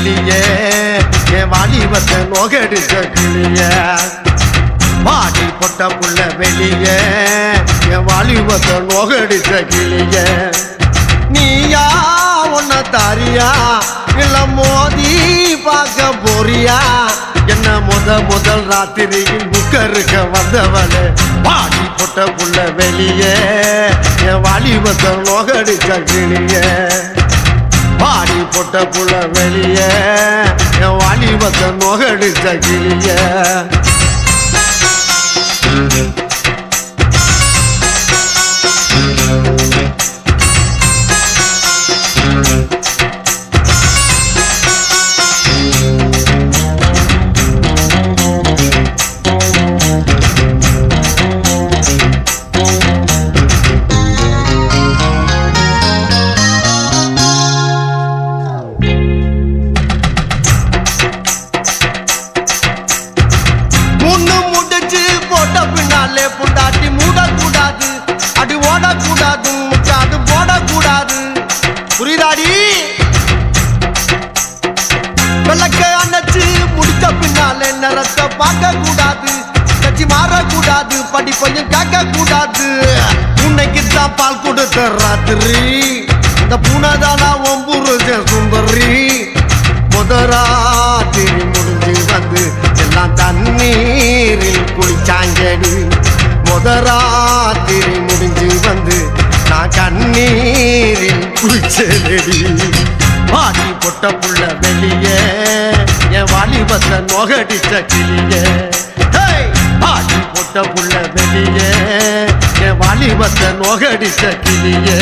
வெளியே என் வாலிபத்தை நோகடிச்ச கிளியே பாடி பொட்ட புள்ள வெளியே என் வாலிபத்தை நோகடிச்ச கிளியே நீயா உன்ன தாரியா இல்ல மோதி பார்க்க போறியா என்ன முதல் ராத்திரியில் புக்கருக்க வந்தவளே பாடி பொட்ட புள்ள வெளியே என் வாலிபத்தை நோகடிச்ச கிளியே பாடி பொட்ட புள்ள வெளியே என் வாலிபத்தை நோகடிச்ச கிளியே புண்டாட்டி மூடக்கூடாது அடி ஓடக்கூடாது முச்சாது போடக்கூடாது புரியுதாடி விளக்க அணைச்சு முடிச்ச பின்னாலே நிறத்தை பார்க்க கூடாது கட்சி மாறக்கூடாது படிப்பையும் கேட்க கூடாது உன்னைக்குத்தான் பால் கொடுத்த ராத்திரி இந்த பூனைதானா ஒம்புருஜ சுந்தரி முதராத்திரி முடிஞ்சு வந்து எல்லாம் தண்ணீரில் குளிச்சாங்கடி முதராத்திரி முடிஞ்சு வந்து நான் கண்ணீரில் குளிச்சேடி பாடி பொட்ட புள்ள வெளியே என் வாலிபத்தை நோகடிச்ச கிளியே பாடி பொட்ட புள்ள வெளியே என் வாலிபத்தை நோகடிச்ச கிளியே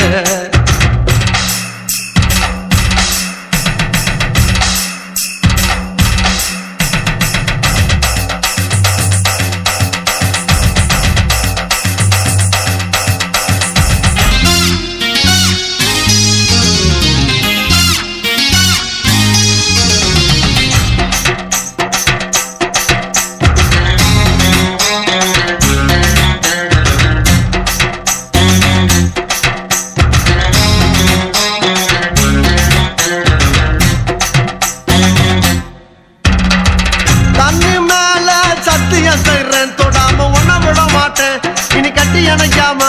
தொடாம ஒன்ன விட மாட்டேன் இனி கட்டி அணைக்காம